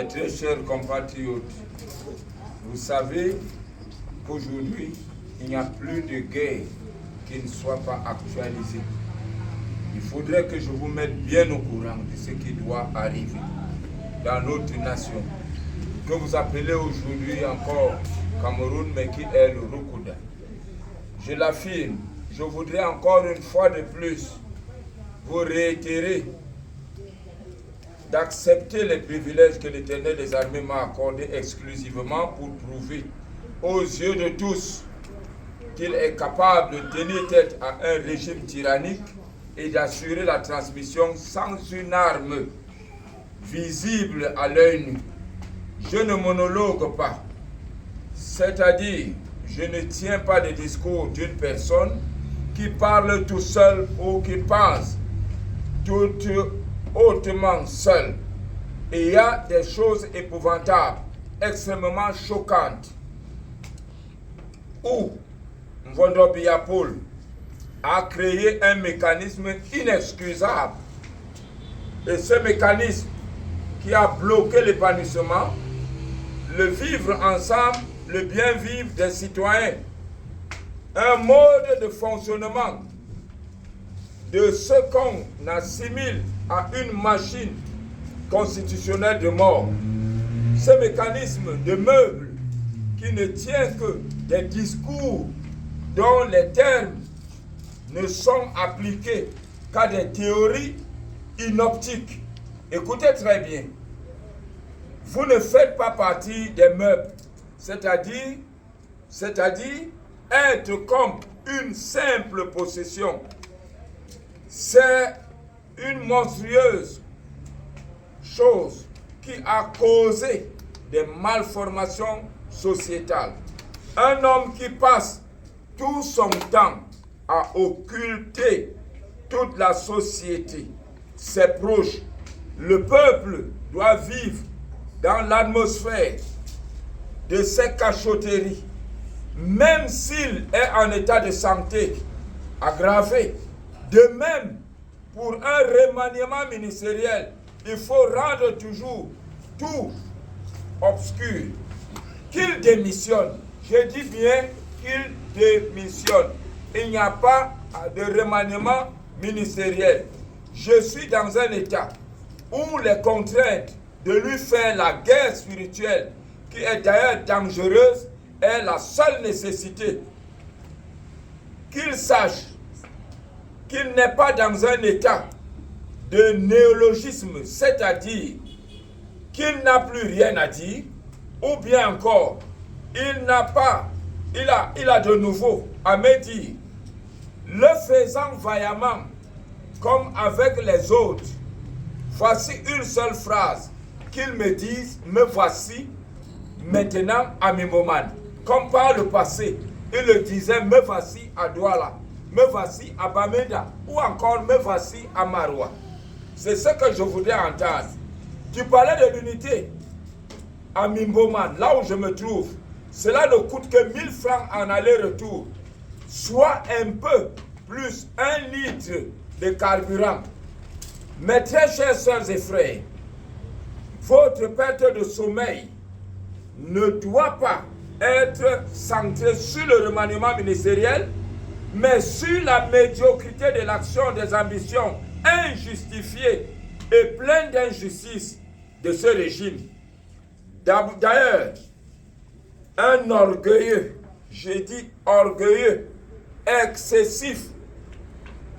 Très chers compatriotes, vous savez qu'aujourd'hui, il n'y a plus de guerre qui ne soit pas actualisée. Il faudrait que je vous mette bien au courant de ce qui doit arriver dans notre nation, que vous appelez aujourd'hui encore Cameroun, mais qui est le Rukuda. Je l'affirme, je voudrais encore une fois de plus vous réitérer d'accepter les privilèges que l'Éternel des armées m'a accordés exclusivement pour prouver aux yeux de tous qu'il est capable de tenir tête à un régime tyrannique et d'assurer la transmission sans une arme visible à l'œil nu. Je ne monologue pas, c'est-à-dire je ne tiens pas de discours d'une personne qui parle tout seul ou qui pense tout hautement seul. Et il y a des choses épouvantables, extrêmement choquantes, où Mvondo Biapoul a créé un mécanisme inexcusable. Et ce mécanisme qui a bloqué l'épanouissement, le vivre ensemble, le bien vivre des citoyens, un mode de fonctionnement de ce qu'on assimile à une machine constitutionnelle de mort. Ce mécanisme de meuble qui ne tient que des discours dont les termes ne sont appliqués qu'à des théories inoptiques. Écoutez très bien. Vous ne faites pas partie des meubles, c'est-à-dire être comme une simple possession. C'est une monstrueuse chose qui a causé des malformations sociétales. Un homme qui passe tout son temps à occulter toute la société, ses proches, le peuple doit vivre dans l'atmosphère de ces cachotteries, même s'il est en état de santé aggravé. De même, pour un remaniement ministériel, il faut rendre toujours tout obscur. Qu'il démissionne. Je dis bien qu'il démissionne. Il n'y a pas de remaniement ministériel. Je suis dans un état où les contraintes de lui faire la guerre spirituelle, qui est d'ailleurs dangereuse, est la seule nécessité. Qu'il sache qu'il n'est pas dans un état de néologisme, c'est-à-dire qu'il n'a plus rien à dire, ou bien encore, il a de nouveau à me dire, le faisant vaillamment, comme avec les autres. Voici une seule phrase, qu'il me dise, me voici maintenant à Mimoman. Comme par le passé, il le disait, me voici à Douala, me voici à Bamenda, ou encore me voici à Maroua. C'est ce que je voudrais entendre. Tu parlais de l'unité à Mimboman, là où je me trouve. Cela ne coûte que 1000 francs en aller-retour, soit un peu plus 1 litre de carburant. Mes très chers sœurs et frères, votre perte de sommeil ne doit pas être centrée sur le remaniement ministériel, mais sur la médiocrité de l'action des ambitions injustifiées et pleines d'injustice de ce régime. D'ailleurs, un orgueilleux, je dis orgueilleux, excessif,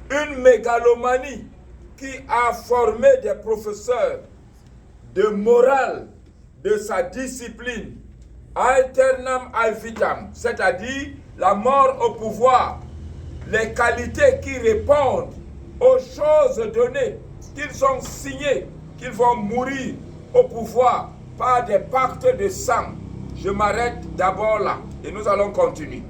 une mégalomanie qui a formé des professeurs de morale de sa discipline, alternam al vitam, c'est-à-dire la mort au pouvoir, les qualités qui répondent aux choses données, qu'ils ont signées, qu'ils vont mourir au pouvoir par des pactes de sang. Je m'arrête d'abord là et nous allons continuer.